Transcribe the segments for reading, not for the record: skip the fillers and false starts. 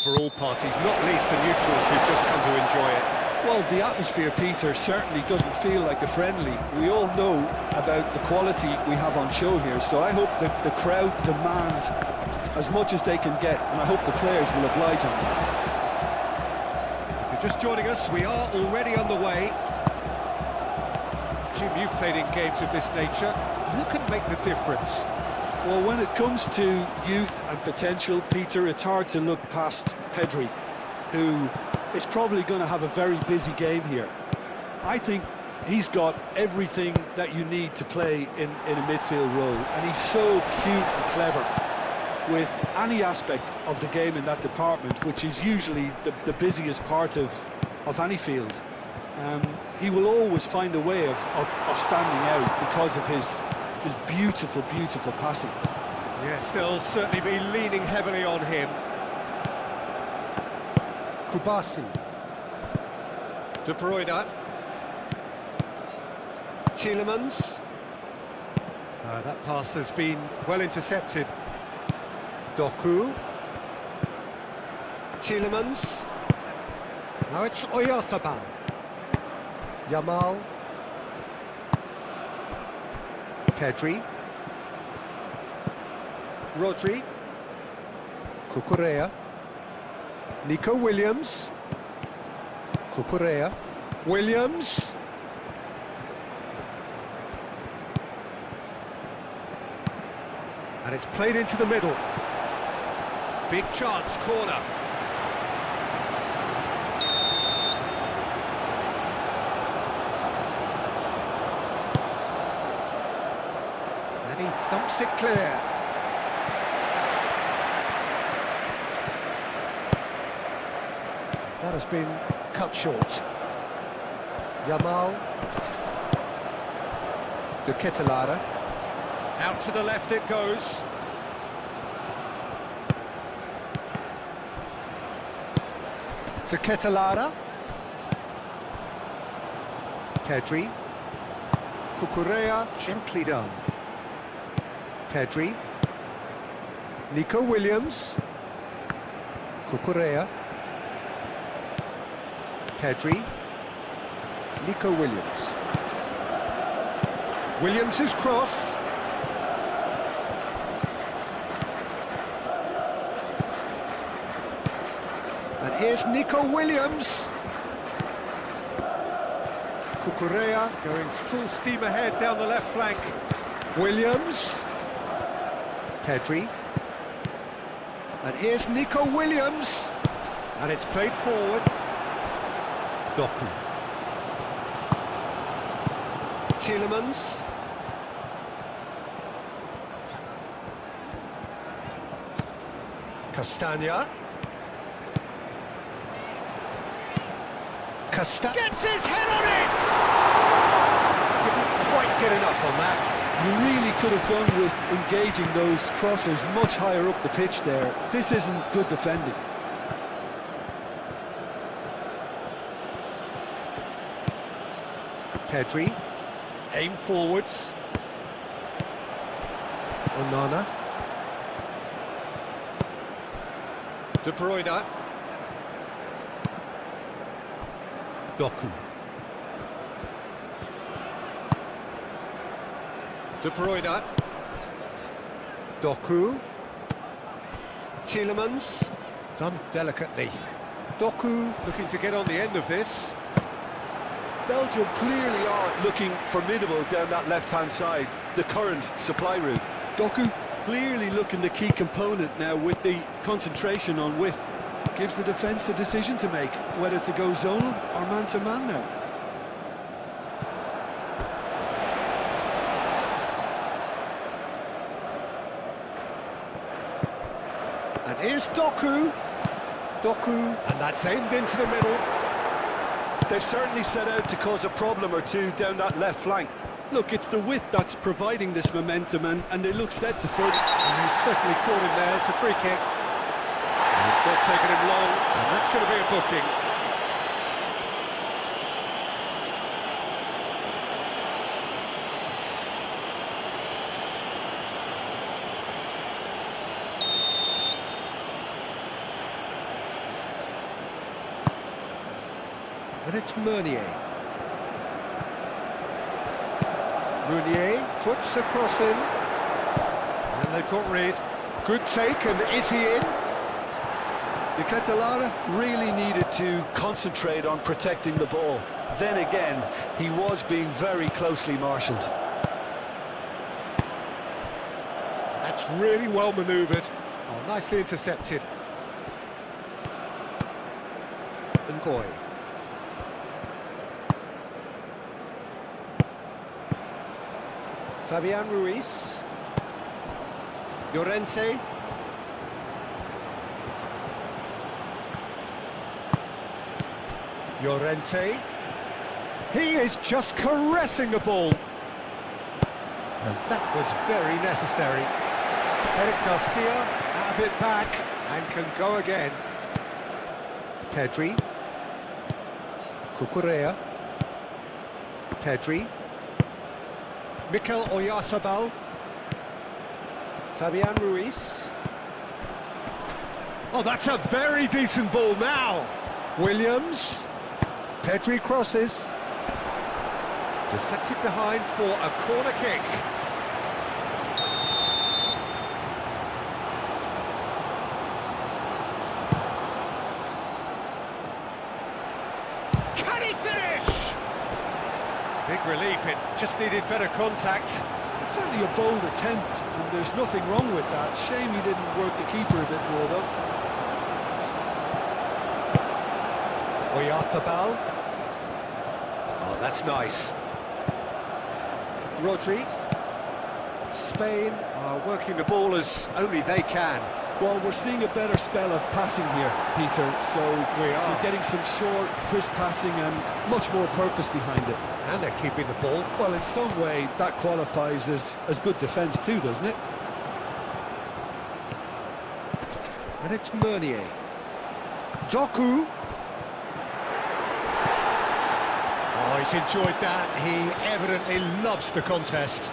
for all parties, not least the neutrals who've just come to enjoy it. Well, the atmosphere, Peter, certainly doesn't feel like a friendly. We all know about the quality we have on show here, so I hope that the crowd demand as much as they can get, and I hope the players will oblige on that. If you're just joining us, we are already underway. Jim, you've played in games of this nature. Who can make the difference? Well, when it comes to youth and potential, Peter, it's hard to look past Pedri, who is probably going to have a very busy game here. I think he's got everything that you need to play in a midfield role, and he's so cute and clever with any aspect of the game in that department, which is usually the busiest part of any field. He will always find a way of standing out because of his beautiful, beautiful passing. Yes, they'll certainly be leaning heavily on him. Kubasi. De Bruyne. Tielemans. That pass has been well intercepted. Doku. Tielemans. Now it's Oyarzabal. Yamal. Pedri. Rodri. Cucurella. Nico Williams. Cucurella. Williams. And it's played into the middle. Big chance, corner. And he thumps it clear. That has been cut short. Yamal. De Ketelaere. Out to the left it goes. De Ketelaere. Pedri. Cucurella. Gently done. Pedri. Nico Williams. Cucurella. Pedri. Nico Williams. Williams' cross. And here's Nico Williams. Cucurella Going full steam ahead down the left flank. Williams. Pedri. And here's Nico Williams. And it's played forward. Doku. Tielemans. Castagna. Gets his head on it! Didn't quite get enough on that. You really could have done with engaging those crossers much higher up the pitch there. This isn't good defending. Pedri. Aim forwards. Onana. De Bruyne. Doku. De Bruyne. Doku. Tielemans. Done delicately. Doku looking to get on the end of this. Belgium clearly are looking formidable down that left-hand side, the current supply route. Doku clearly looking the key component now with the concentration on width. Gives the defence a decision to make, whether to go zonal or man-to-man now. And here's Doku. Doku, and that's aimed into the middle. They've certainly set out to cause a problem or two down that left flank. Look, it's the width that's providing this momentum, and they look set to further. And he's certainly caught him there. It's a free kick. And it's not taken him long, and that's going to be a booking. And it's Meunier. Meunier puts a cross in. And they've got rid. Good take, and is he in? De Ketelaere really needed to concentrate on protecting the ball. Then again, he was being very closely marshalled. That's really well manoeuvred. Oh, nicely intercepted. Ngoy. Fabian Ruiz. Llorente. Llorente. He is just caressing the ball. And that was very necessary. Eric Garcia out of it back and can go again. Pedri. Cucurella. Pedri. Mikel Oyarzabal. Fabian Ruiz. Oh, that's a very decent ball now. Williams. Pedri crosses. Deflected behind for a corner kick. Can he finish? Big relief, it just needed better contact. It's certainly a bold attempt, and there's nothing wrong with that. Shame he didn't work the keeper a bit more, though. Oyarzabal. Oh, that's nice. Rodri. Spain are working the ball as only they can. Well, we're seeing a better spell of passing here, Peter, so we're getting some short, crisp passing and much more purpose behind it. And they're keeping the ball. Well, in some way, that qualifies as good defence too, doesn't it? And it's Meunier. Doku. Oh, he's enjoyed that. He evidently loves the contest.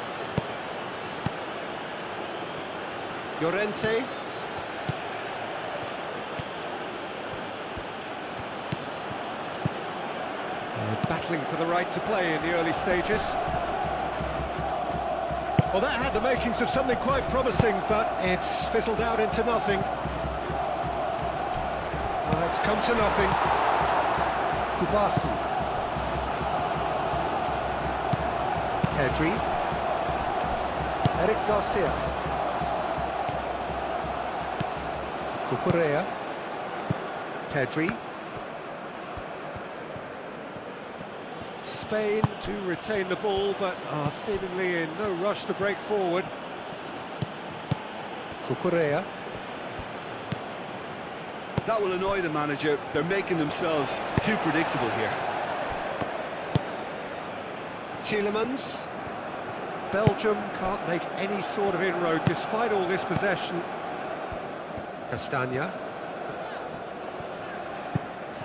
Llorente. Battling for the right to play in the early stages. Well, that had the makings of something quite promising, but it's fizzled out into nothing. It's come to nothing. Kubasu. Pedri. Eric Garcia. Cucurella. Pedri. Spain to retain the ball, but are seemingly in no rush to break forward. Cucurella. That will annoy the manager. They're making themselves too predictable here. Tielemans. Belgium can't make any sort of inroad despite all this possession. Castagna.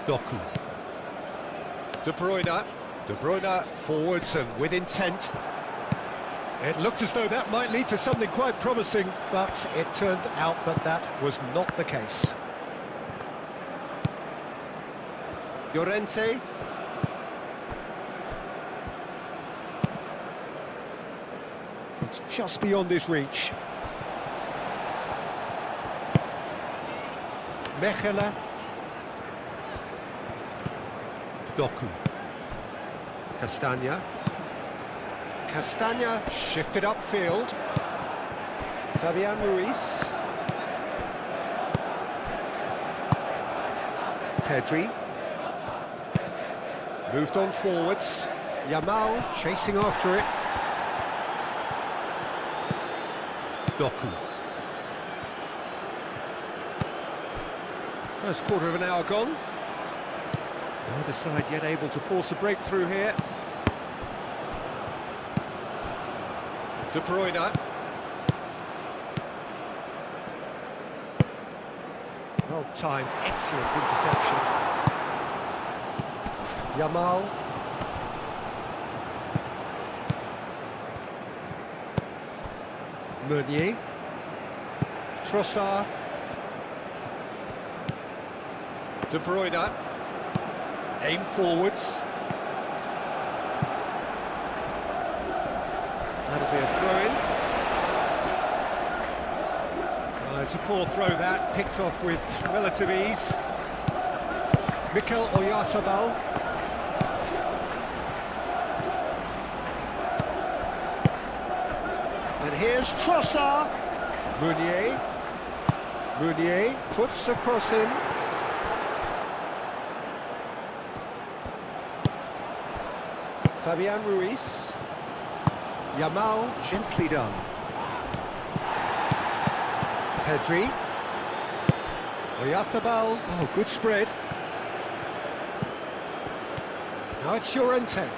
Doku. De Bruyne. De Bruyne forwards and with intent. It looked as though that might lead to something quite promising, but it turned out that that was not the case. Llorente. It's just beyond his reach. Mechelen. Doku. Castagna. Castagna shifted upfield. Fabian Ruiz. Pedri. Moved on forwards. Yamal chasing after it. Doku. First quarter of an hour gone. Neither side yet able to force a breakthrough here. De Bruyne. Well timed, excellent interception. Yamal. Meunier. Trossard. De Bruyne. Aim forwards. That'll be a throw-in. It's a poor throw that, picked off with relative ease. Mikel Oyarzabal. And here's Trossard. Meunier puts across him. Fabian Ruiz. Yamal, gently done. Pedri. Oyarzabal. Oh, good spread. Now it's Llorente.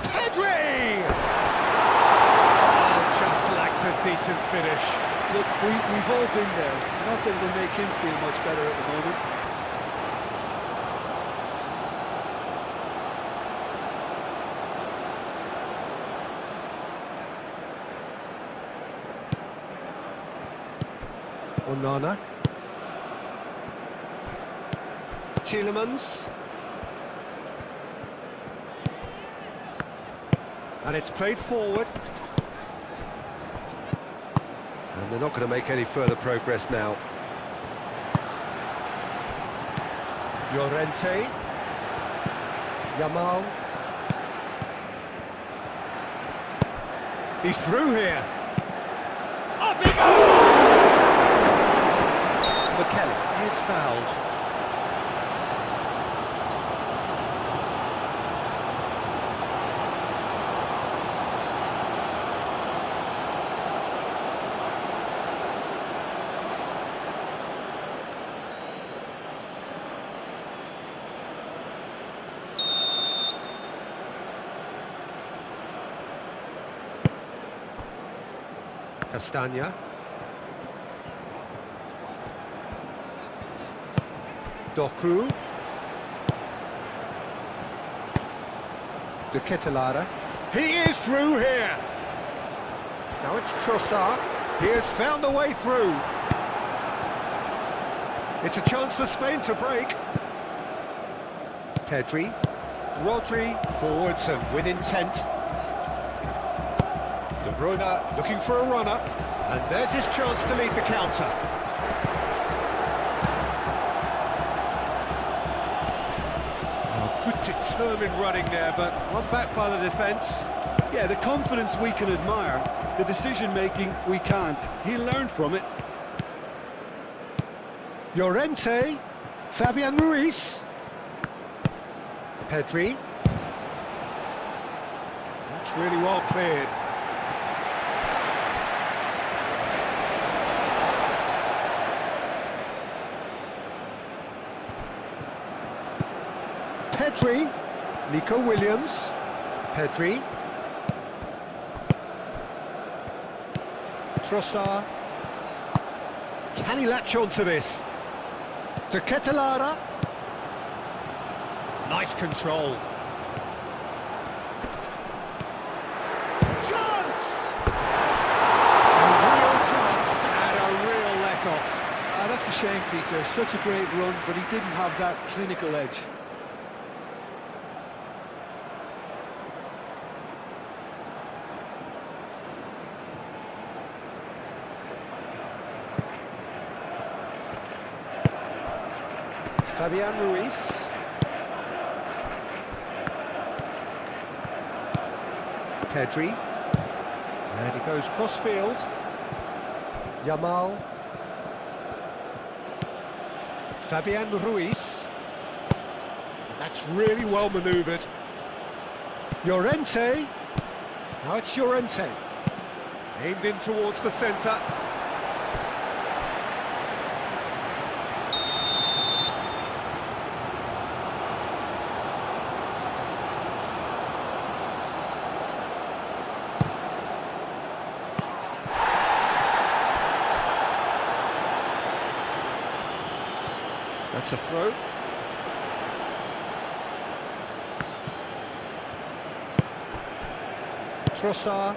Pedri! Oh, just lacked a decent finish. Look, we've all been there. Not that it'll make him feel much better at the moment. Onana. Tielemans. And it's played forward. And they're not going to make any further progress now. Llorente. Yamal. He's through here. Up he goes! McKelly is fouled. Castagna. Doku. De Ketelaere. He is through here. Now it's Trossard. He has found a way through. It's a chance for Spain to break. Pedri. Rodri forwards and with intent. De Bruyne looking for a runner. And there's his chance to lead the counter. Good determined running there, but one back by the defence. Yeah, the confidence we can admire, the decision-making we can't. He learned from it. Llorente, Fabian Ruiz. Pedri. That's really well cleared. Pedri, Nico Williams, Pedri, Trossard. Can he latch on to this? De Ketelaere. Nice control. Chance! A real chance and a real let-off. That's a shame, Peter. Such a great run, but he didn't have that clinical edge. Fabian Ruiz. Pedri. And he goes cross-field. Yamal. Fabian Ruiz. And that's really well manoeuvred. Llorente. Now it's Llorente. Aimed in towards the centre. That's a throw. Trossard.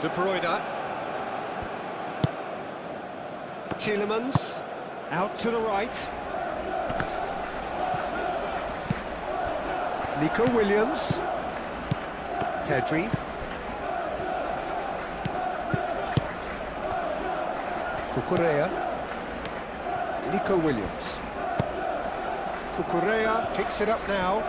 De Bruyne. Tielemans, out to the right. Nico Williams. Pedri. Cucurella. Nico Williams. Cucurella picks it up now.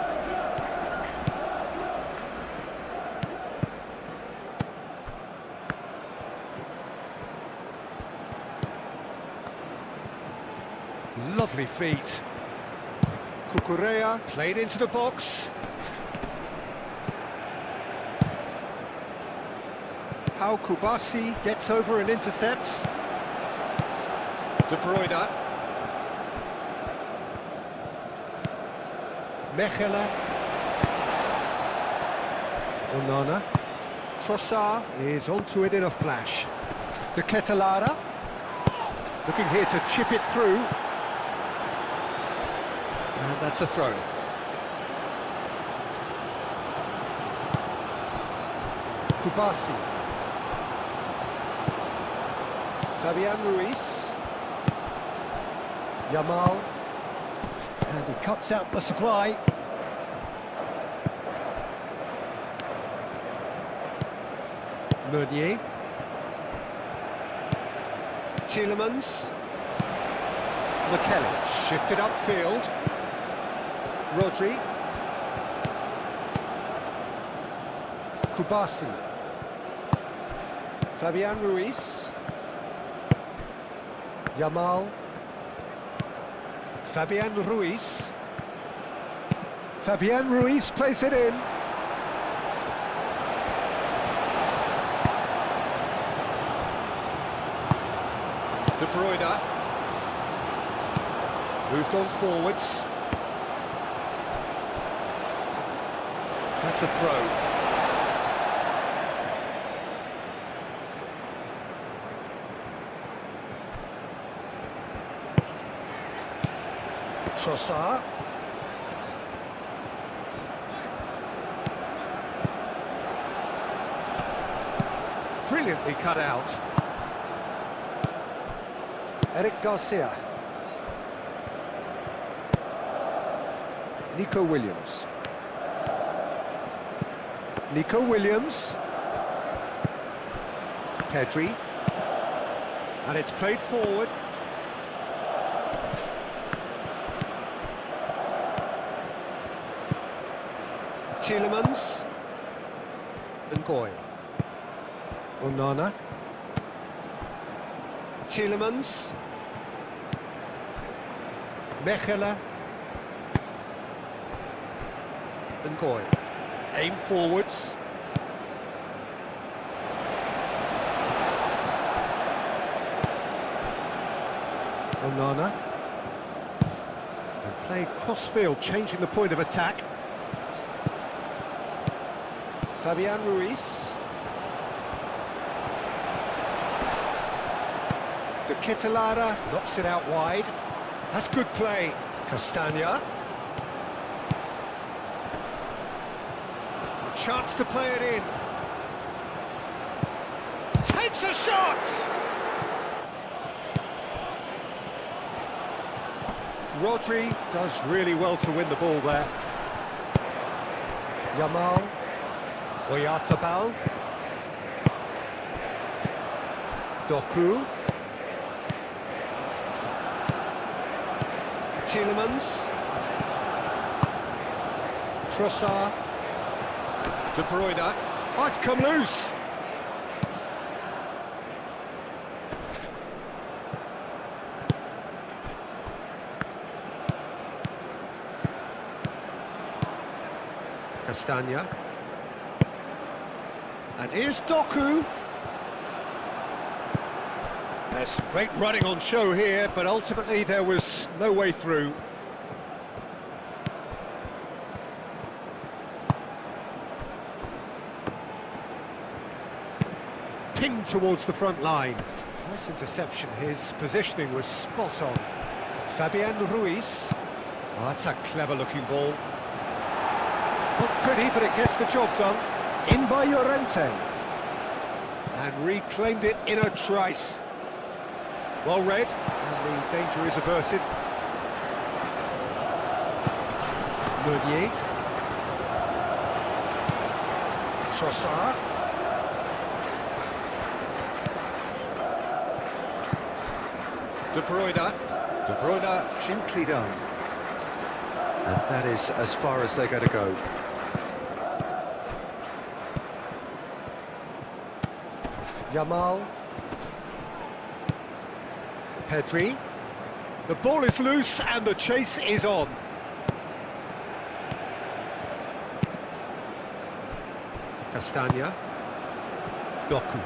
Lovely feet. Cucurella played into the box. Pau Kubasi gets over and intercepts. De Bruyne. Mechelen. Onana. Trossard is onto it in a flash. De Ketelaere. Looking here to chip it through. And that's a throw. Kubasi. Fabian Ruiz. Yamal. And he cuts out the supply. Meunier. Tielemans. McKellen shifted upfield. Rodri. Kubasi. Fabian Ruiz. Yamal. Fabian Ruiz. Fabian Ruiz plays it in. De Bruyne. Moved on forwards. That's a throw. Trossard. Brilliantly cut out. Eric Garcia. Nico Williams. Nico Williams. Pedri. And it's played forward. Tielemans. Ngoy. Onana. Tielemans. Mechelen. Ngoy. Aim forwards. Onana. And played cross-field, changing the point of attack. Fabian Ruiz. De Ketelaere knocks it out wide. That's good play. Castagna. A chance to play it in. Takes a shot! Rodri does really well to win the ball there. Yamal. Oyarzabal. Doku. Tielemans. Trossard. De Bruyne. Oh, it's come loose. Castagna. And here's Doku. There's some great running on show here, but ultimately there was no way through. Pinged towards the front line. Nice interception, his positioning was spot on. Fabian Ruiz. Oh, that's a clever looking ball. Not pretty, but it gets the job done. In by Llorente. And reclaimed it in a trice. Well read, and the danger is averted. Meunier. Trossard. De Bruyne. De Bruyne, gently done. And that is as far as they're going to go. Yamal. Pedri. The ball is loose and the chase is on. Castagna. Doku.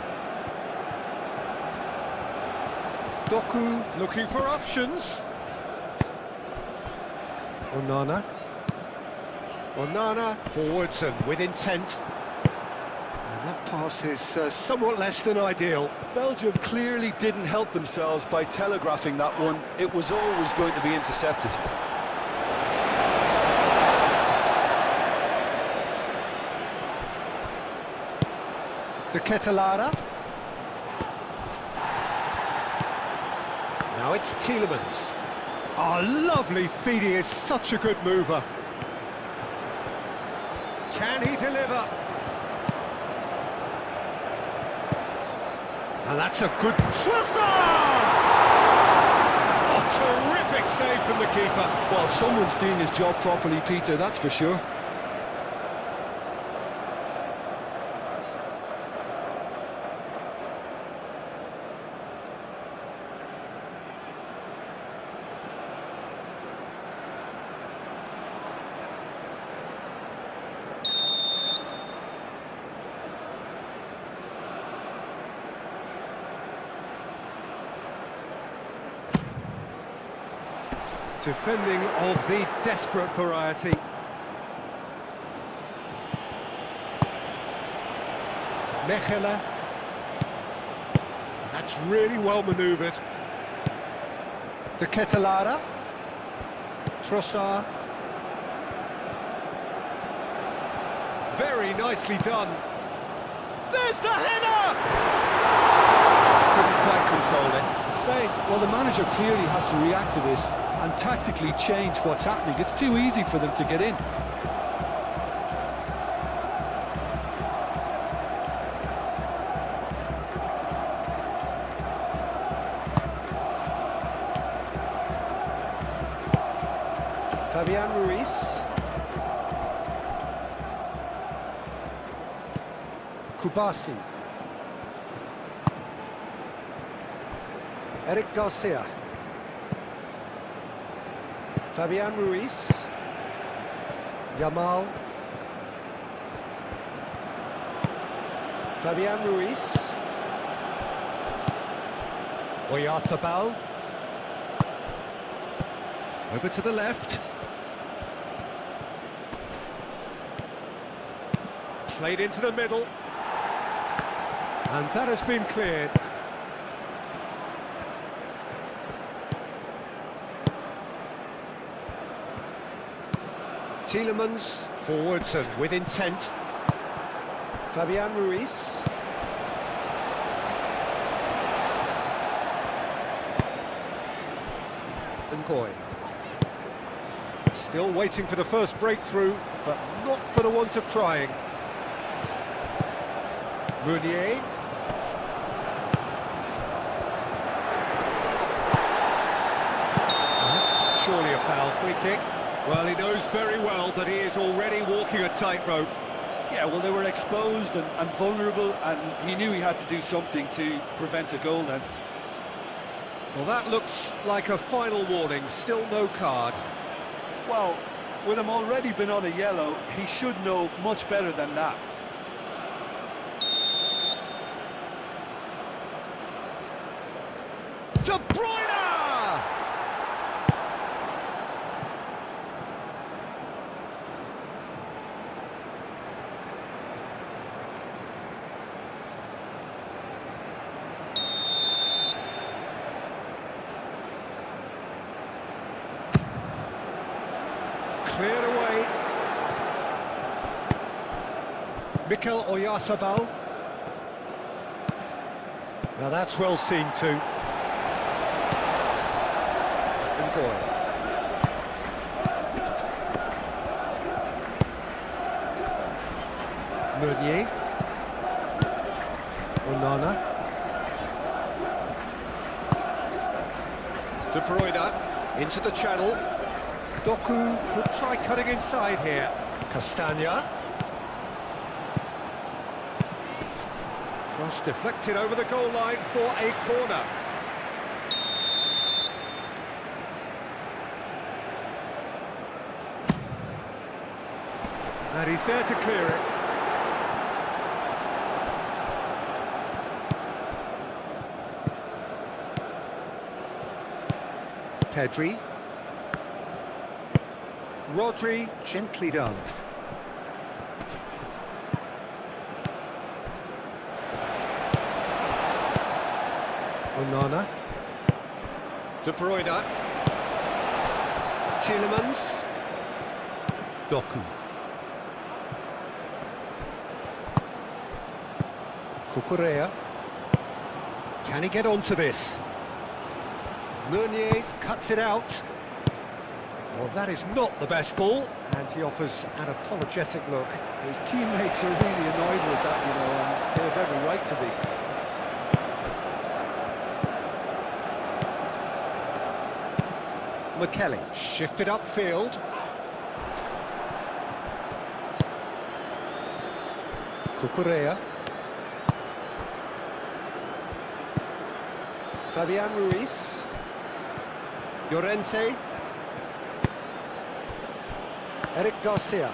Doku looking for options. Onana. Onana forwards and with intent. And that pass is somewhat less than ideal. Belgium clearly didn't help themselves by telegraphing that one. It was always going to be intercepted. De Ketelaere. Now it's Tielemans. Oh, lovely feed, he is such a good mover. Can he deliver? And that's a good... Trossard! Oh, terrific save from the keeper. Well, someone's doing his job properly, Peter, that's for sure. Defending of the desperate variety. Mechelen. That's really well manoeuvred. De Ketelaere. Trossard. Very nicely done. There's the header! Couldn't quite control it. Spain, well, the manager clearly has to react to this and tactically change what's happening. It's too easy for them to get in. Fabian Ruiz. Kubasi. Eric Garcia. Fabian Ruiz. Yamal. Fabian Ruiz. Oyarzabal. Over to the left. Played into the middle. And that has been cleared. Tielemans, forwards and with intent. Fabian Ruiz. Ngoy. Still waiting for the first breakthrough, but not for the want of trying. Meunier. That's surely a foul. Free kick. Well, he knows very well that he is already walking a tightrope. Yeah, well, they were exposed and vulnerable, and he knew he had to do something to prevent a goal then. Well, that looks like a final warning. Still no card. Well, with him already been on a yellow, he should know much better than that. De Bruyne! Cleared away. Mikel Oyarzabal. Now that's well seen too. Ngoy. Meunier. Onana. De Bruyne into the channel. Doku could try cutting inside here. Castagna. Cross deflected over the goal line for a corner. And he's there to clear it. Pedri. Rodri, gently done. Onana. De Bruyne. Tielemans. Doku. Cucurella. Can he get onto this? Meunier cuts it out. Well, that is not the best ball, and he offers an apologetic look. His teammates are really annoyed with that, you know, and they have every right to be. McKelly shifted upfield. Cucurella. Fabian Ruiz. Llorente. Eric Garcia.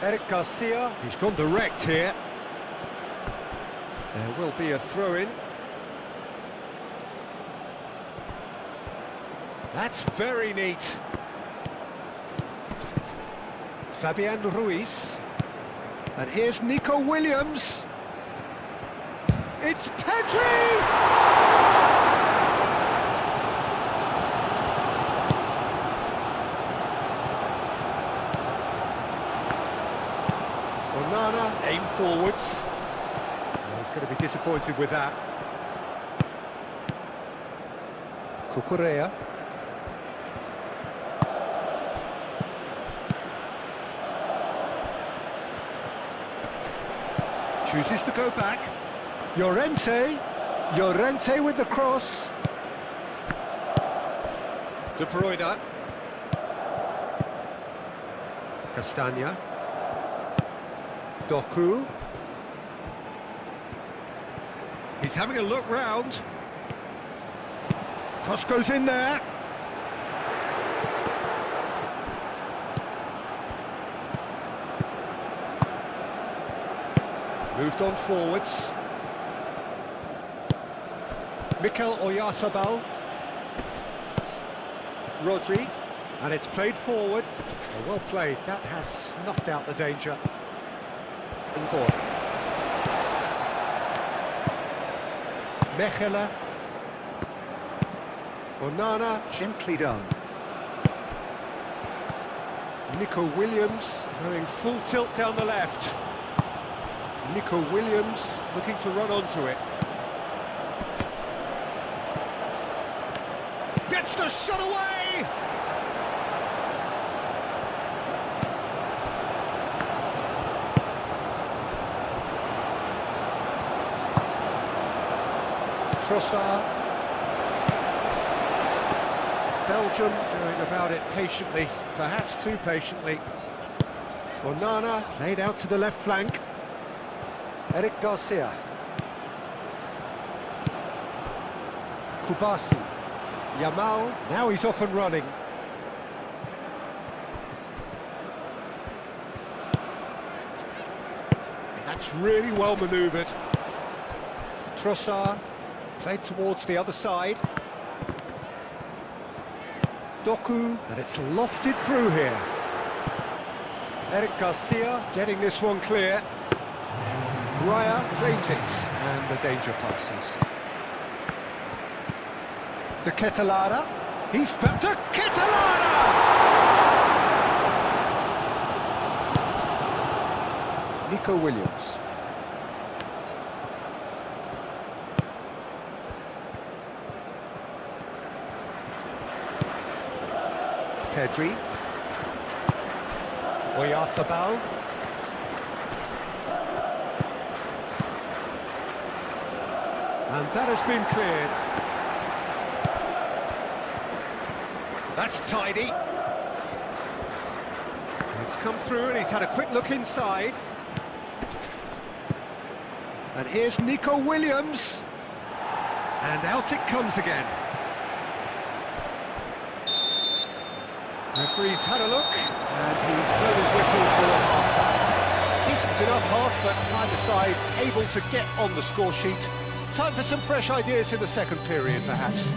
Eric Garcia, he's gone direct here. There will be a throw-in. That's very neat. Fabian Ruiz. And here's Nico Williams. It's Pedri! Onana, aim forwards. Oh, he's going to be disappointed with that. Cucurella. Chooses to go back. Llorente. Llorente with the cross. De Bruyne. Castagna. Doku. He's having a look round. Cross goes in there. Moved on forwards. Mikel Oyarzabal. Rodri. And it's played forward. Oh, well played. That has snuffed out the danger. Ngoy. Mechela. Onana, gently done. Nico Williams going full tilt down the left. Nico Williams looking to run onto it. Gets the shot away! Trossard. Belgium going about it patiently, perhaps too patiently. Onana played out to the left flank. Eric Garcia. Kubasi. Yamal, now he's off and running. That's really well manoeuvred. Trossard played towards the other side. Doku, and it's lofted through here. Eric Garcia getting this one clear. Raya claims it, and the danger passes. De Ketelada, he's found De Ketelada! Nico Williams. Pedri. Oyarzabal. And that has been cleared. That's tidy. It's come through and he's had a quick look inside. And here's Nico Williams. And out it comes again. Referee's had a look, and he's blown his whistle for half-time. Decent enough half, but neither side able to get on the score sheet. Time for some fresh ideas in the second period, perhaps.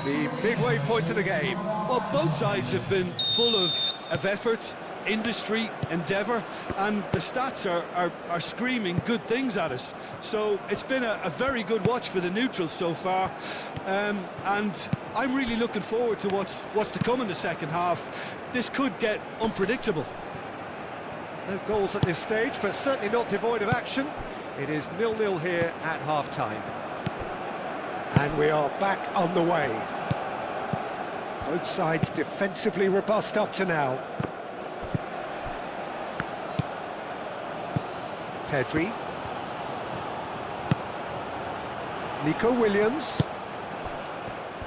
The midway point of the game. Well, both sides have been full of effort, industry, endeavour, and the stats are screaming good things at us. So it's been a very good watch for the neutrals so far, and I'm really looking forward to what's to come in the second half. This could get unpredictable. No goals at this stage, but certainly not devoid of action. It is 0-0 here at half-time. And we are back on the way. Both sides defensively robust up to now. Pedri. Nico Williams.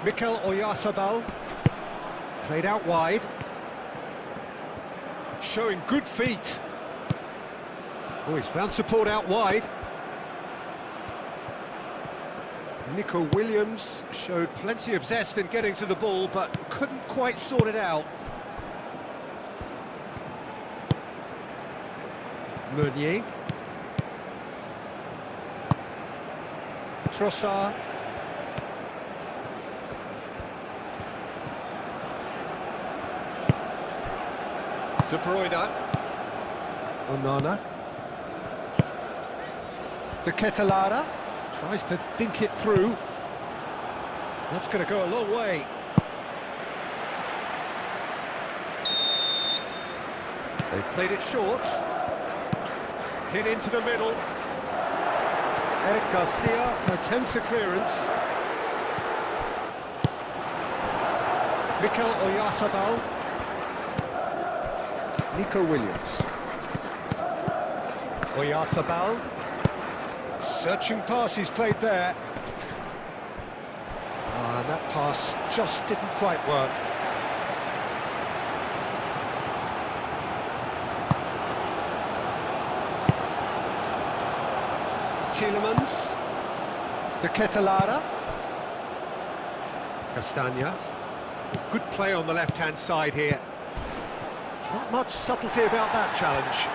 Mikel Oyarzabal. Played out wide. Showing good feet. Oh, he's found support out wide. Nico Williams showed plenty of zest in getting to the ball, but couldn't quite sort it out. Meunier. Trossard. De Bruyne. Onana. De Ketelaere. Tries to dink it through. That's going to go a long way. They've played it short. Hit into the middle. Eric Garcia attempts a clearance. Mikel Oyarzabal. Nico Williams. Oyarzabal. Searching pass he's played there. And that pass just didn't quite work. Tielemans. De Ketelaere. Castagna. Good play on the left-hand side here. Not much subtlety about that challenge.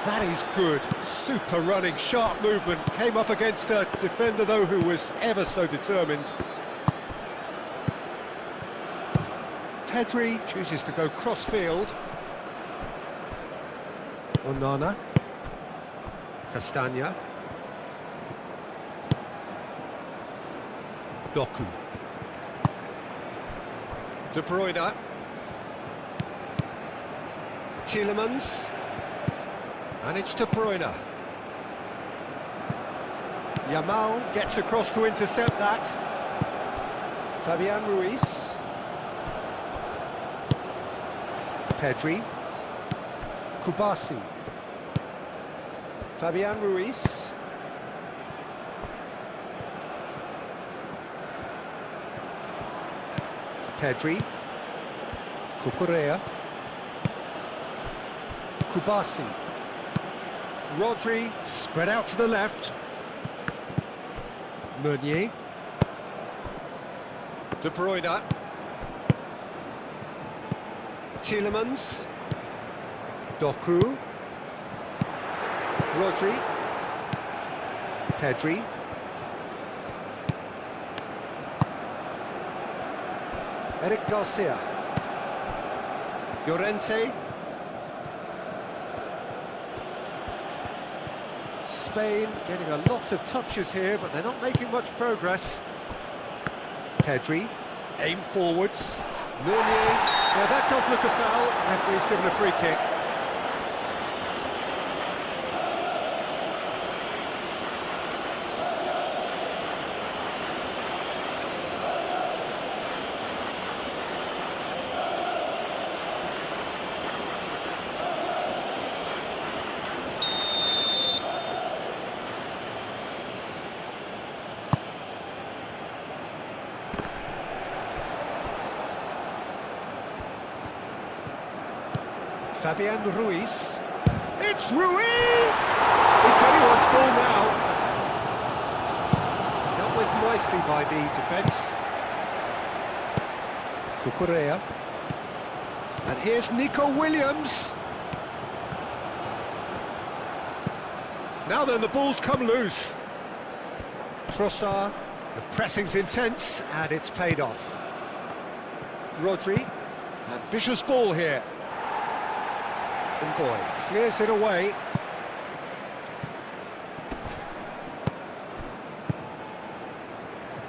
That is good. Super running, sharp movement. Came up against a defender, though, who was ever so determined. Pedri chooses to go cross-field. Onana. Castagna. Doku. De Bruyne. Tielemans. And it's De Bruyne. Yamal gets across to intercept that. Fabian Ruiz. Pedri. Kubasi. Fabian Ruiz. Pedri. Cucurella. Kubasi. Rodri, spread out to the left. Meunier. De Bruyne. Tielemans. Doku. Rodri. Pedri. Eric Garcia. Llorente. Spain getting a lot of touches here, but they're not making much progress. Pedri, aim forwards. Meunier, now that does look a foul. Referee's given a free kick. Fabian Ruiz. It's Ruiz! It's anyone's ball now. Dealt with nicely by the defence. Cucurella. And here's Nico Williams. Now then, the ball's come loose. Trossard. The pressing's intense, and it's paid off. Rodri. Ambitious ball here. Boy clears it away.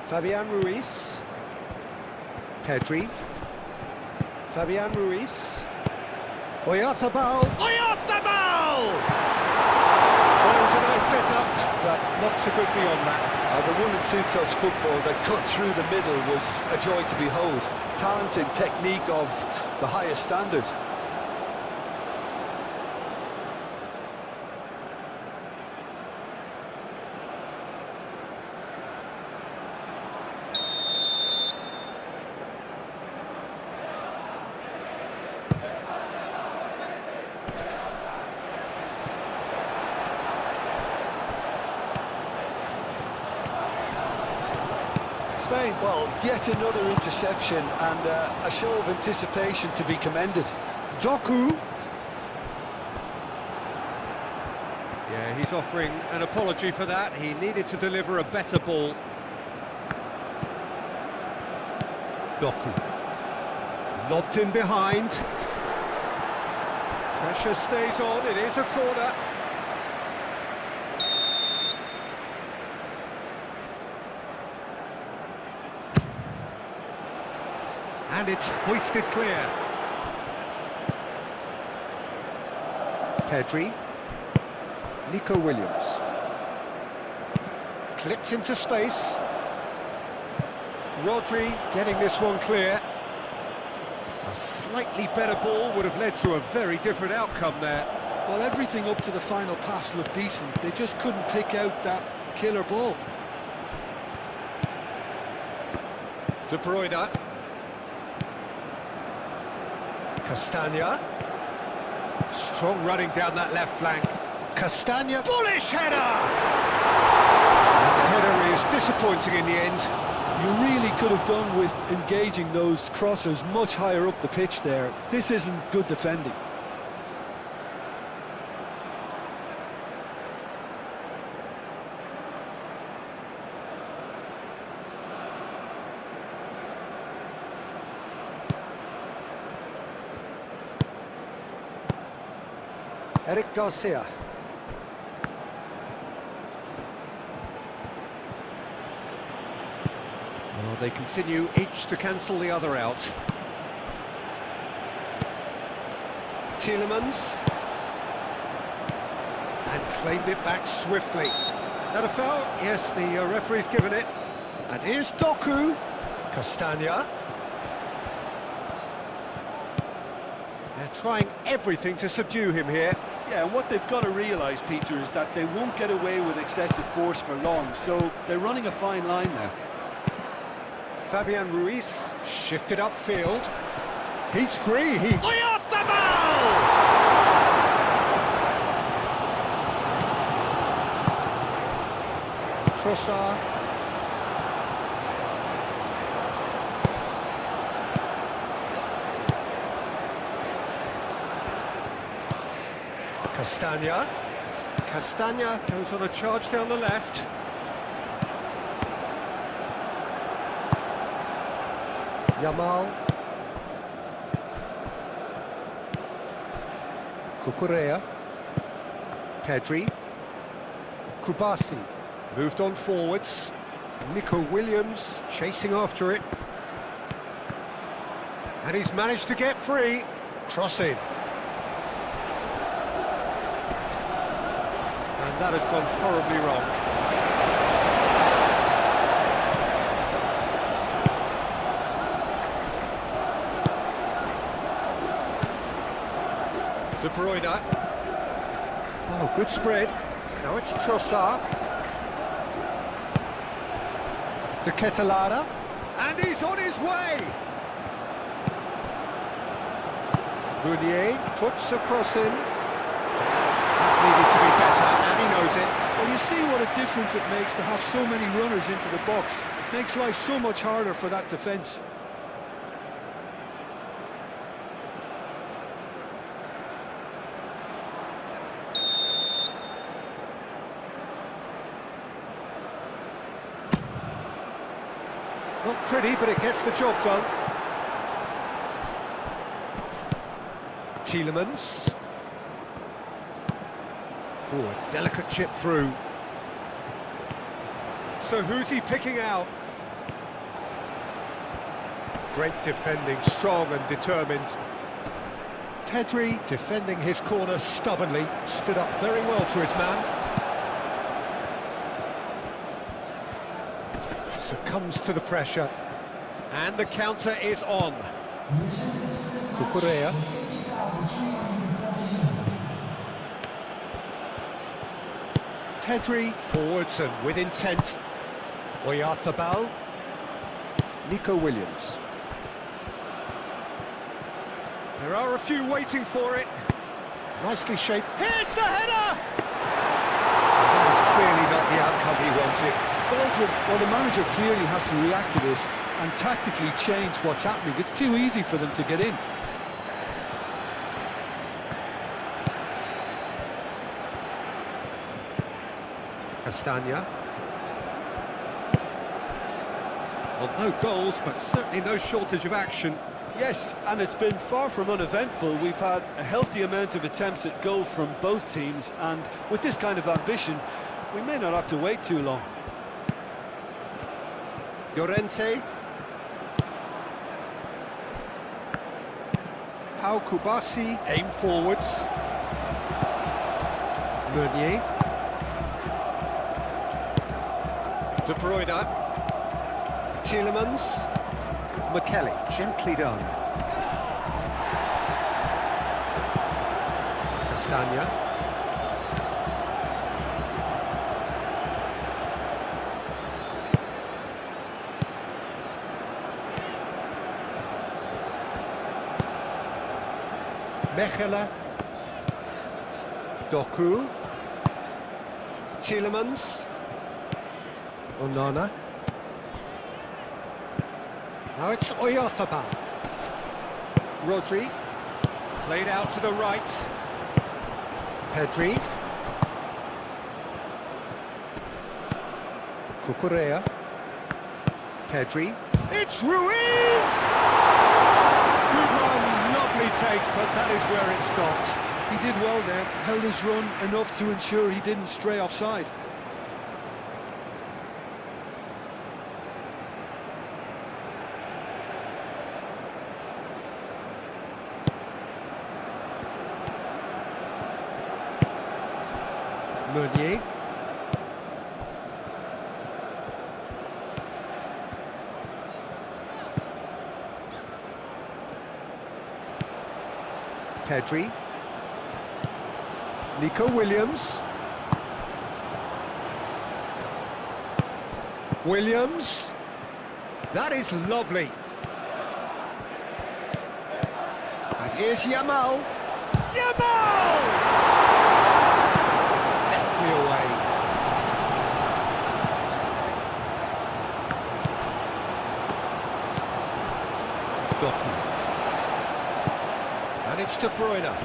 Fabian Ruiz. Pedri. Fabian Ruiz. Oyarzabal. Oyarzabal! Well, it was a nice setup, but not so good beyond that. The one and two touch football that cut through the middle was a joy to behold. Talent and technique of the highest standard. Spain, well, yet another interception and a show of anticipation to be commended. Doku. Yeah, he's offering an apology for that. He needed to deliver a better ball. Doku. Lobbed in behind. Pressure stays on, it is a corner. And it's hoisted clear. Pedri. Nico Williams. Clipped into space. Rodri getting this one clear. A slightly better ball would have led to a very different outcome there. Well, everything up to the final pass looked decent. They just couldn't pick out that killer ball. De Bruyne. Castagna. Strong running down that left flank. Castagna. Bullish header! And the header is disappointing in the end. You really could have done with engaging those crossers much higher up the pitch there. This isn't good defending. Eric Garcia. Well, they continue each to cancel the other out. Tielemans. And claimed it back swiftly. That a foul? Yes, the referee's given it. And here's Doku. Castagna. They're trying everything to subdue him here. Yeah, and what they've got to realise, Peter, is that they won't get away with excessive force for long, so they're running a fine line now. Fabian Ruiz shifted upfield. He's free. Oyarzabal! Trossard. Castagna. Castagna goes on a charge down the left. Yamal. Cucurella. Pedri. Kubasi. Moved on forwards. Nico Williams chasing after it. And he's managed to get free. Crossing. And that has gone horribly wrong. De Bruyne. Oh, good spread. Now it's Trossard. De Ketelada. And he's on his way. Meunier puts a cross in. That needed to be better, and he knows it. Well, you see what a difference it makes to have so many runners into the box. Makes life so much harder for that defence. Not pretty, but it gets the job done. Tielemans. Oh, a delicate chip through. So who's he picking out? Great defending, strong and determined. Pedri defending his corner stubbornly, stood up very well to his man. Succumbs to the pressure. And the counter is on. Cucurella. Pedri forwards and with intent. Oyarzabal. Nico Williams. There are a few waiting for it. Nicely shaped. Here's the header! That is clearly not the outcome he wanted. Belgium, well, the manager clearly has to react to this and tactically change what's happening. It's too easy for them to get in. Castagna. Well, no goals, but certainly no shortage of action. Yes, and it's been far from uneventful. We've had a healthy amount of attempts at goal from both teams, and with this kind of ambition, we may not have to wait too long. Llorente. Pau Kubasi, aim forwards. Meunier. De Bruyne. Tielemans. McKelly, gently done. Castagna. Mechelen. Doku. Tielemans. Onana. Now it's Oyarzabal. Rodri. Played out to the right. Pedri. Cucurella. Pedri. It's Ruiz! Good run, lovely take, but that is where it stopped. He did well there, held his run enough to ensure he didn't stray offside. Meunier. Pedri. Nico Williams. Williams. That is lovely. And here's Yamal. Yamal! Deftly away. Doku. And it's De Bruyne.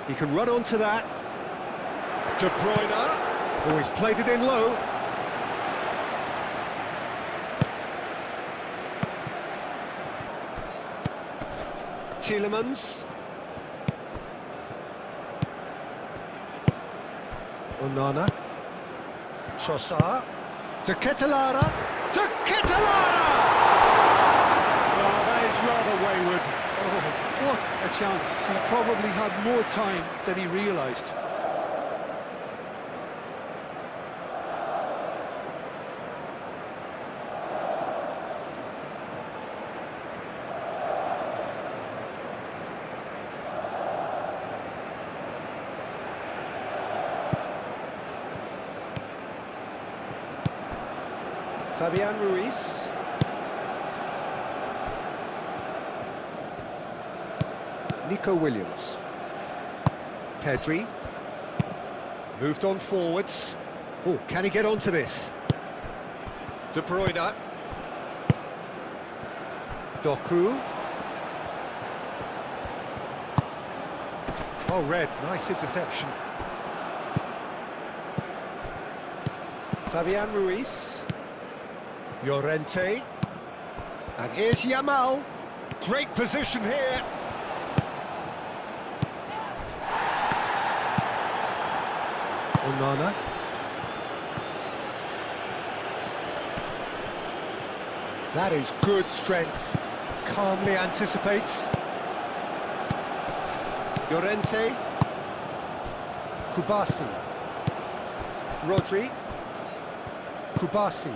He can run onto that. De Bruyne. Oh, he's played it in low. Tielemans. Onana. Trossard. To Ketelara. To Ketelara! Oh, that is rather wayward. Oh, what a chance. He probably had more time than he realised. Fabian Ruiz. Nico Williams. Pedri. Moved on forwards. Oh, can he get onto this? De Bruyne. Doku. Oh, Red, nice interception. Fabian Ruiz. Llorente. And here's Yamal. Great position here. Onana. That is good strength. Calmly anticipates. Llorente. Kubasi. Rodri. Kubasi.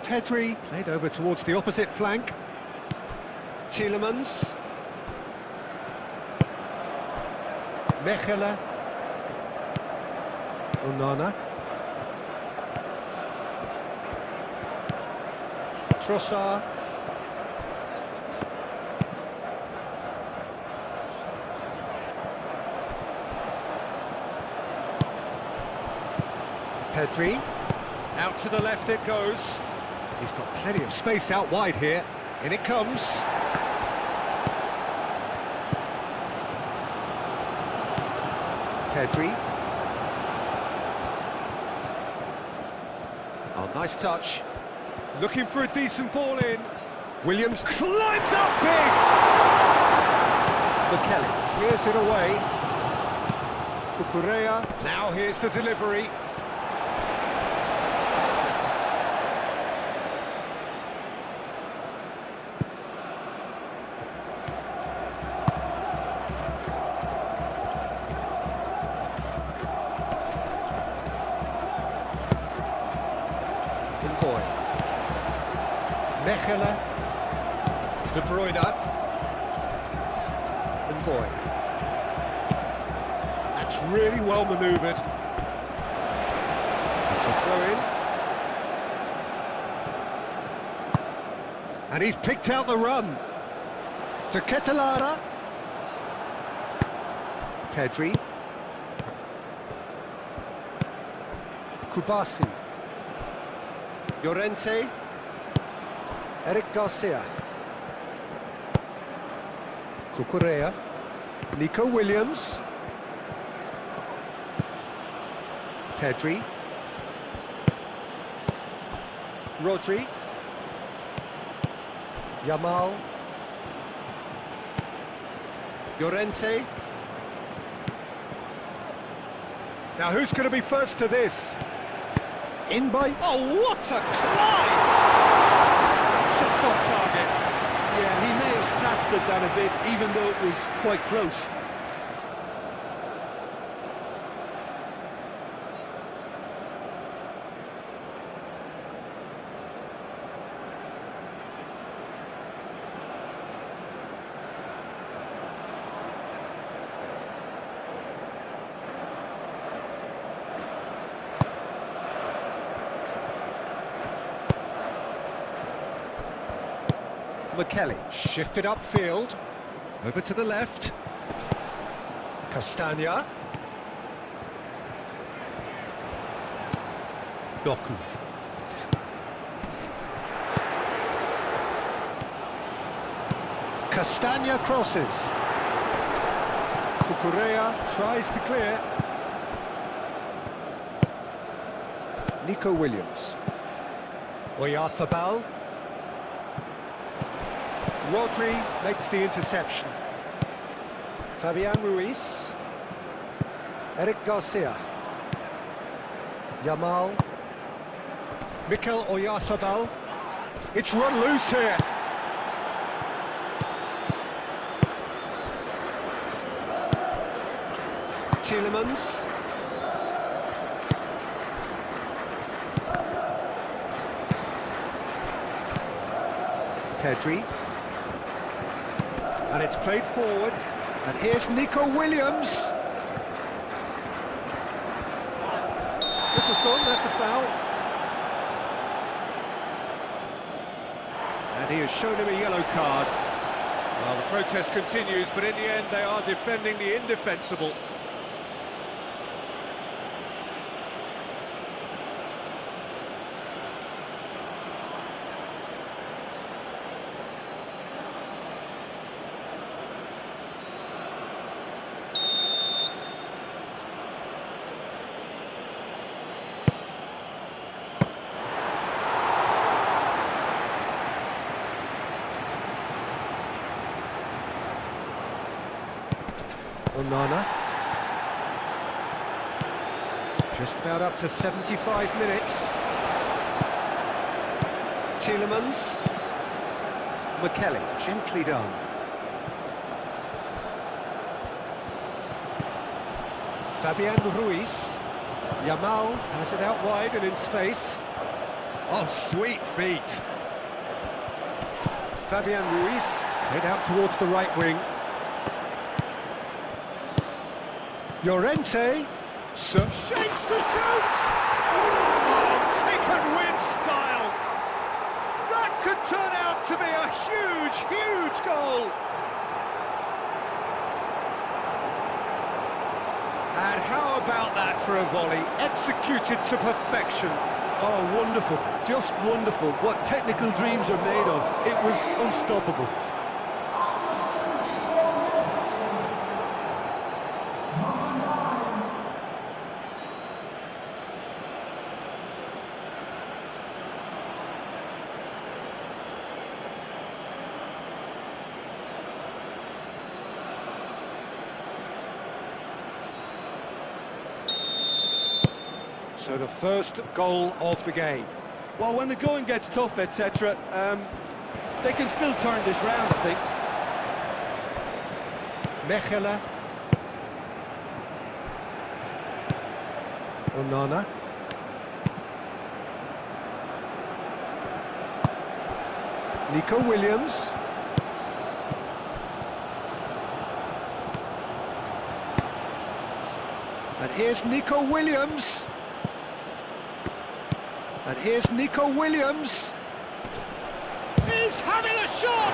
Pedri. Played over towards the opposite flank. Tielemans. Mechelen. Onana. Trossard. Pedri. Out to the left it goes. He's got plenty of space out wide here. In it comes. Pedri. Oh, nice touch. Looking for a decent ball in. Williams climbs up big! McKelly clears it away. Cucurella. Now here's the delivery. Mechelen, De Bruyne, and Boy. That's really well manoeuvred. It's a throw-in. And he's picked out the run. To Ketelara. Pedri. Kubasi. Llorente. Eric Garcia. Cucurella. Nico Williams. Pedri. Rodri. Yamal. Llorente. Now who's going to be first to this? In by... Oh, what a climb! Just off target. Yeah, he may have snatched at that a bit, even though it was quite close. McKelly shifted upfield, over to the left. Castagna. Doku. Castagna crosses. Cucurella tries to clear. Nico Williams. Oyarzabal. Rodri makes the interception. Fabian Ruiz. Eric Garcia. Yamal. Mikel Oyarzabal. It's run loose here. Tielemans. Pedri. And it's played forward. And here's Nico Williams. This is gone, that's a foul. And he has shown him a yellow card. Well, the protest continues, but in the end they are defending the indefensible. Onana. Just about up to 75 minutes. Tielemans. McKelly, gently done. Fabian Ruiz. Yamal has it out wide and in space. Oh, sweet feet. Fabian Ruiz, head out towards the right wing. Llorente, some shapes to shoot! Oh, taken with style! That could turn out to be a huge, huge goal! And how about that for a volley, executed to perfection? Oh, wonderful, just wonderful. What technical dreams are made of. It was unstoppable. So the first goal of the game. Well, when the going gets tough, etc., they can still turn this round, I think. Mechelen. Onana. Nico Williams. And here's Nico Williams. And here's Nico Williams. He's having a shot!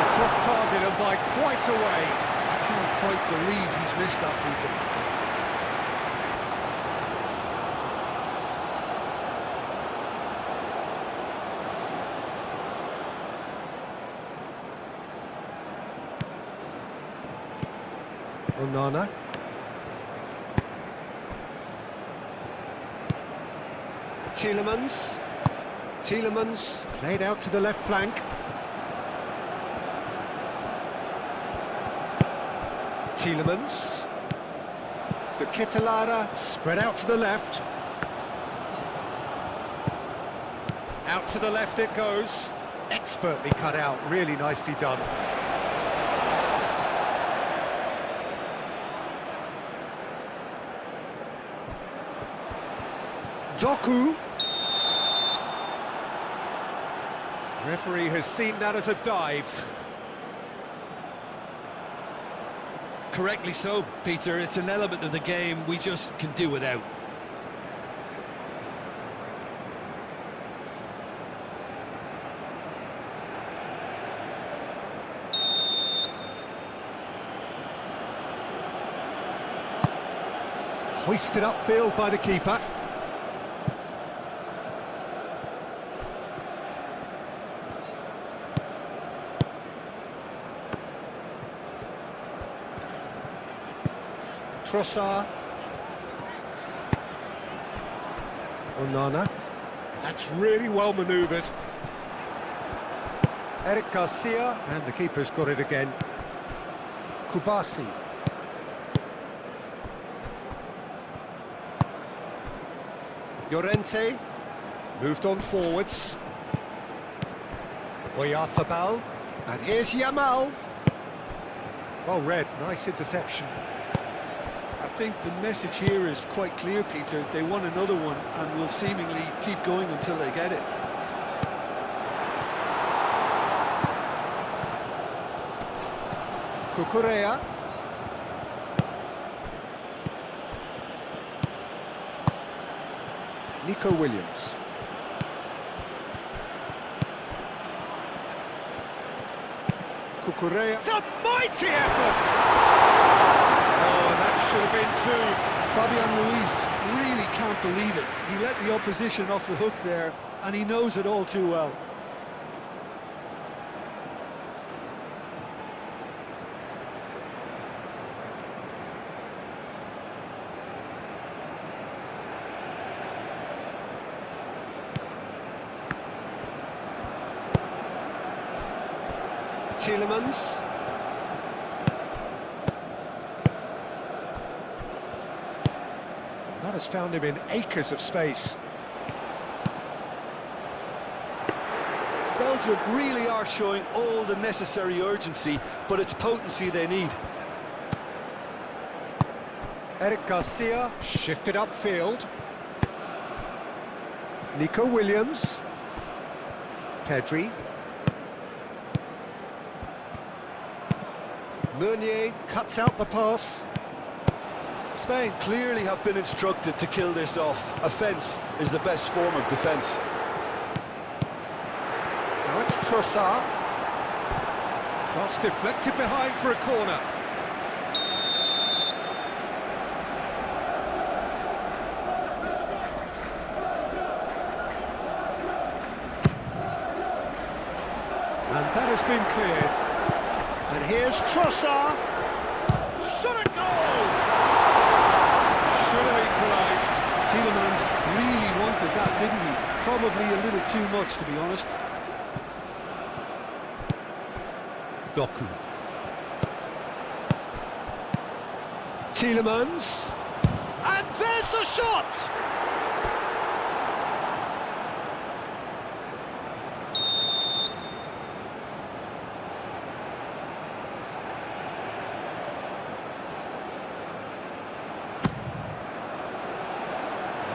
It's off target and by quite a way. I can't quite believe he's missed that, Peter. Onana. Tielemans. Tielemans played out to the left flank. Tielemans. The Ketelara spread out to the left. Out to the left it goes. Expertly cut out, really nicely done. Doku. Referee has seen that as a dive. Correctly so, Peter. It's an element of the game we just can do without. Hoisted upfield by the keeper. Trossard. Onana. That's really well manoeuvred. Eric Garcia, and the keeper's got it again. Kubasi. Llorente. Moved on forwards. Oyarzabal. And here's Yamal. Well read, nice interception. I think the message here is quite clear, Peter. They want another one and will seemingly keep going until they get it. Cucurella. Nico Williams. Cucurella. It's a mighty effort! Oh, that should have been two. Fabian Ruiz really can't believe it. He let the opposition off the hook there, and he knows it all too well. Tielemans. That has found him in acres of space. Belgium really are showing all the necessary urgency, but it's potency they need. Eric Garcia shifted upfield. Nico Williams. Pedri. Meunier cuts out the pass. Spain clearly have been instructed to kill this off. Offence is the best form of defence. Now it's Trossard. Cross deflected behind for a corner. And that has been cleared. And here's Trossard. Shot at goal! Should have equalised. Tielemans really wanted that, didn't he? Probably a little too much, to be honest. Doku. Tielemans. And there's the shot!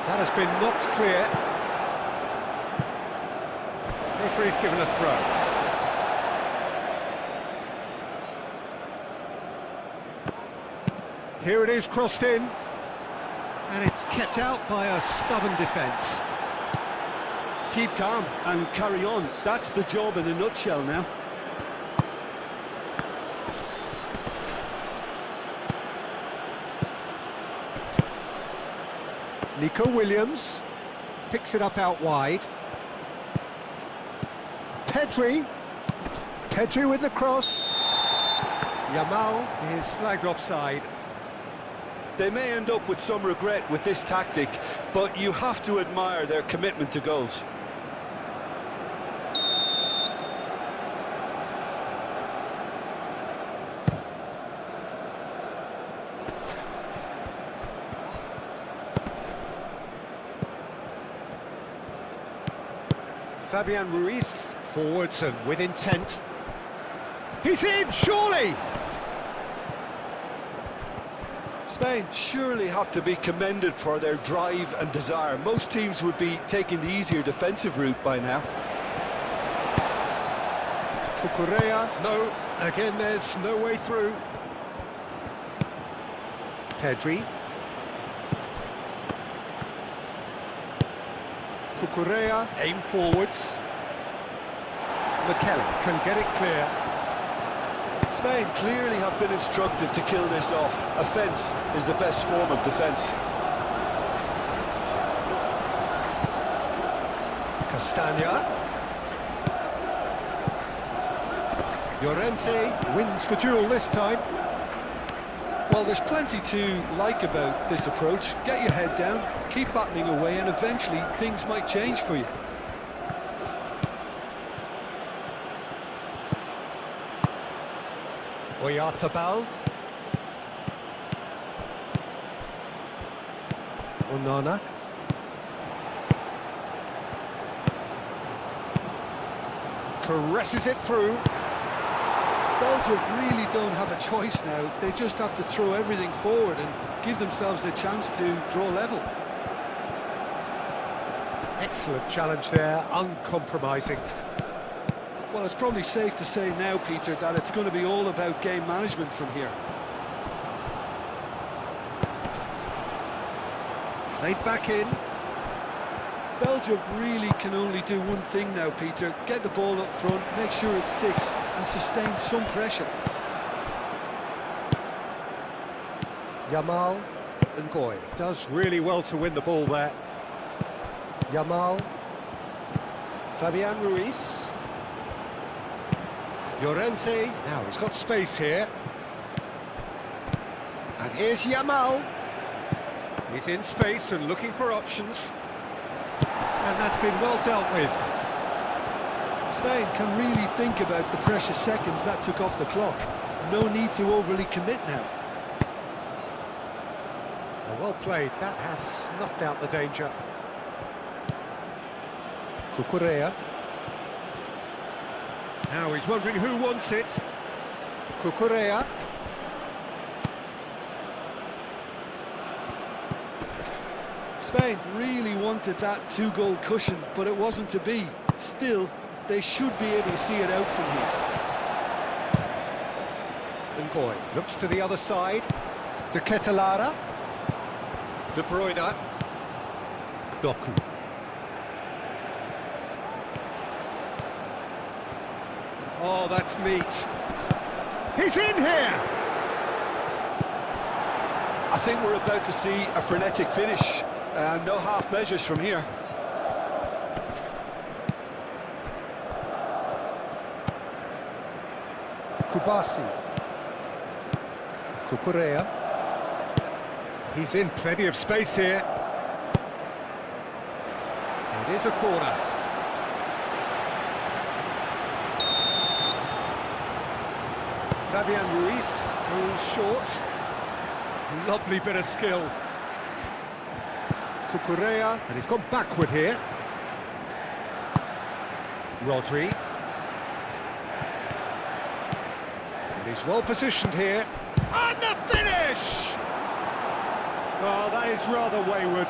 That has been knocked clear. Referee's given a throw. Here it is, crossed in. And it's kept out by a stubborn defence. Keep calm and carry on. That's the job in a nutshell now. Nico Williams picks it up out wide. Pedri with the cross. Yamal is flagged offside. They may end up with some regret with this tactic, but you have to admire their commitment to goals. Fabian Ruiz forwards and with intent. He's in, surely! Spain surely have to be commended for their drive and desire. Most teams would be taking the easier defensive route by now. Cucurella, no, again there's no way through. Pedri. Cucurella, aim forwards. McKellen can get it clear. Spain clearly have been instructed to kill this off. Offence is the best form of defence. Castagna. Llorente wins the duel this time. Well, there's plenty to like about this approach. Get your head down, keep battling away, and eventually things might change for you. Oyarzabal. Onana. Caresses it through. Belgium really don't have a choice now. They just have to throw everything forward and give themselves a chance to draw level. Excellent challenge there, uncompromising. Well, it's probably safe to say now, Peter, that it's going to be all about game management from here. Played back in. Belgium really can only do one thing now, Peter. Get the ball up front, make sure it sticks, and sustain some pressure. Yamal Ngoy does really well to win the ball there. Yamal. Fabian Ruiz. Llorente. Now he's got space here. And here's Yamal. He's in space and looking for options. And that's been well dealt with. Spain can really think about the precious seconds that took off the clock. No need to overly commit now. Well played, that has snuffed out the danger. Cucurella. Now he's wondering who wants it. Cucurella. Spain really wanted that two-goal cushion, but it wasn't to be. Still, they should be able to see it out from here. Ngoy looks to the other side. De Ketelaere. De Bruyne. Doku. Oh, that's neat. He's in here! I think we're about to see a frenetic finish. No half measures from here. Kubasi. Cucurella. He's in plenty of space here. It is a corner. Fabian Ruiz goes short. Lovely bit of skill. Cucurella, and he's gone backward here. Rodri. And he's well positioned here. And the finish! Oh, that is rather wayward.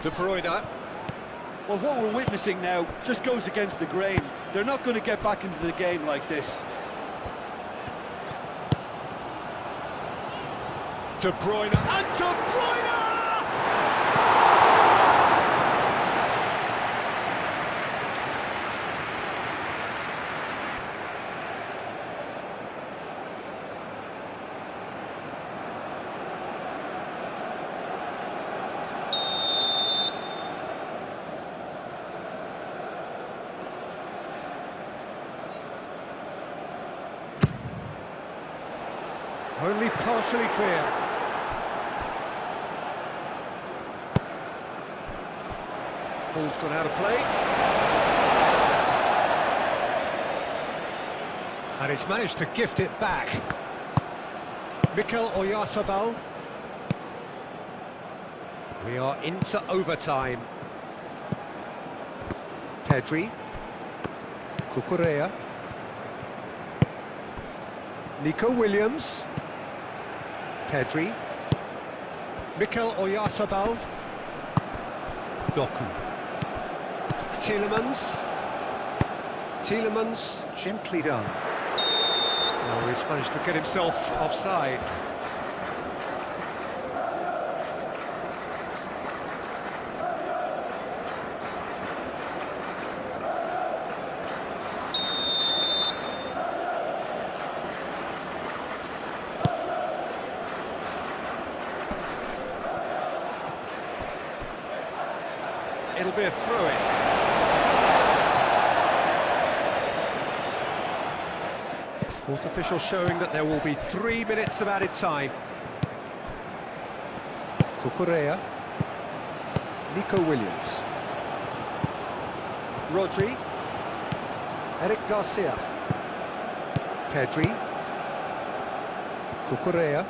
De Bruyne. Well, what we're witnessing now just goes against the grain. They're not going to get back into the game like this. De Bruyne, and De Bruyne! Only partially clear. Ball's gone out of play. And he's managed to gift it back. Mikel Oyarzabal. We are into overtime. Pedri. Cucurella. Nico Williams. Pedri. Mikel Oyarzabal. Doku. Tielemans, gently done. Oh, he's managed to get himself offside. It'll be a throw-in. Fourth official showing that there will be 3 minutes of added time. Cucurella. Nico Williams. Rodri. Eric Garcia. Pedri. Cucurella.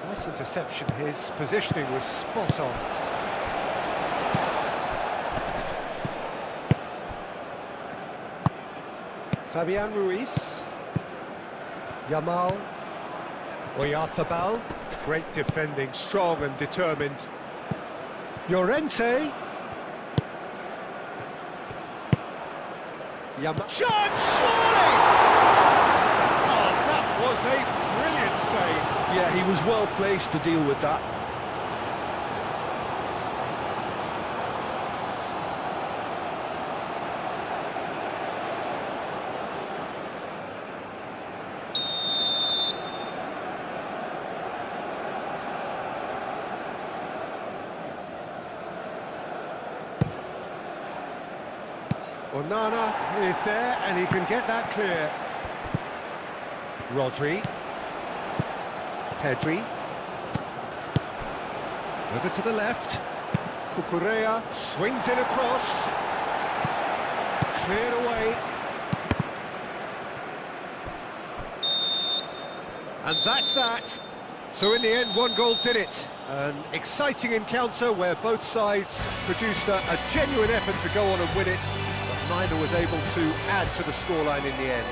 Nice interception. His positioning was spot on. Fabian Ruiz. Yamal. Oyarzabal. Great defending, strong and determined. Llorente. Chance, surely! Oh, that was a brilliant save. Yeah, he was well placed to deal with that. Onana is there, and he can get that clear. Rodri. Pedri. Over to the left. Cucurella swings in across. Cleared away. And that's that. So in the end, one goal did it. An exciting encounter where both sides produced a genuine effort to go on and win it. Neither was able to add to the scoreline in the end.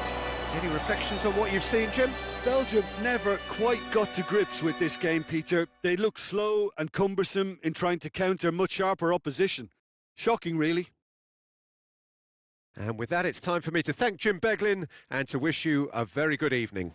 Any reflections on what you've seen, Jim? Belgium never quite got to grips with this game, Peter. They looked slow and cumbersome in trying to counter much sharper opposition. Shocking, really. And with that, it's time for me to thank Jim Beglin and to wish you a very good evening.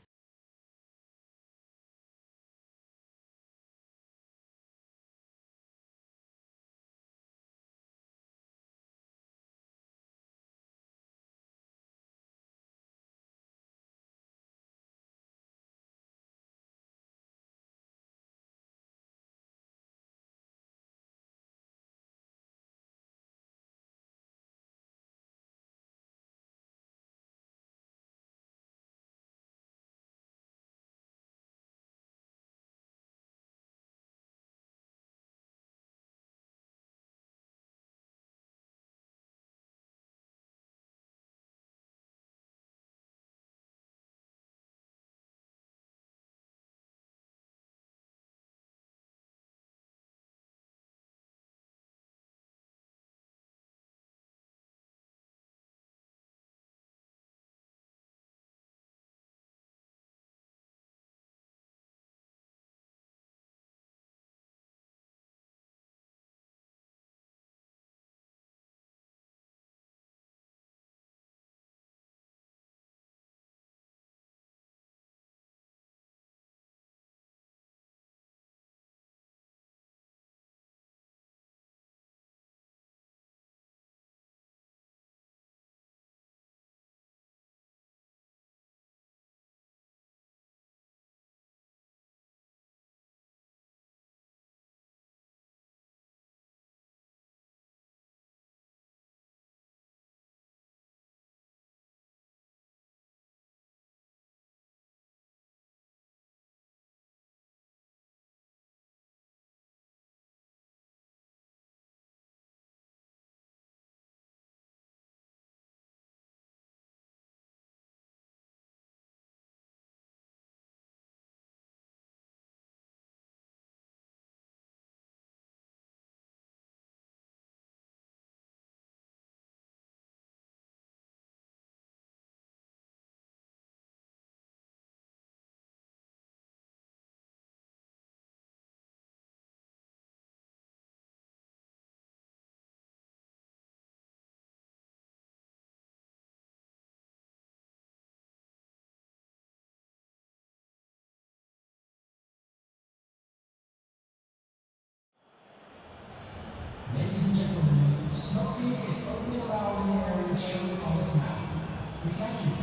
Ladies and gentlemen, smoking is only allowed in the areas shown on this map. We thank you.